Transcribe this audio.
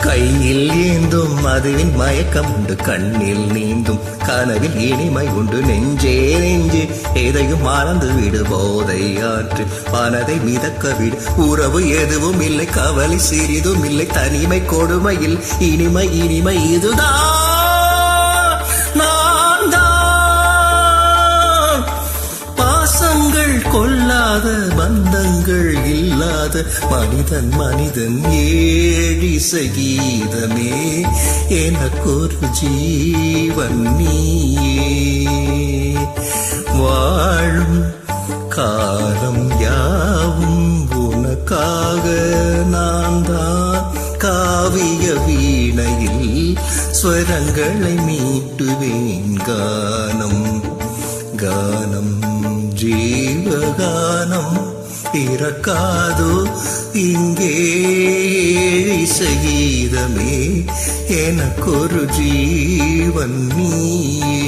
கையில் ஏந்தும் மதுவின் மயக்கம் உண்டு, கண்ணில் நீந்தும் கனவில் இனிமை உண்டு. நெஞ்சே நெஞ்சே எதையும் மறந்து விடு, போதை ஆற்று மனதை மிதக்க விடு. உறவு எதுவும் இல்லை, கவலை சிறிதும் இல்லை, தனிமை கொடுமையில் இனிமை இனிமை இதுதான். நான் தான் பாசங்கள் கொள்ளாத, பந்தங்கள் இல்லாத மனிதன் மனிதன் ஏழிசை கீதமே, எனக்கொரு ஜீவன் நீயே. வாழும் காலம் யாவும் உனக்காக நான் தான், காவிய வீணையில் ஸ்வரங்களை மீட்டுவேன். கானம் கானம் ஜீவகானம் பிறக்காதோ இங்கே இசைகீதமே, எனக்கொரு ஜீவன் நீயே.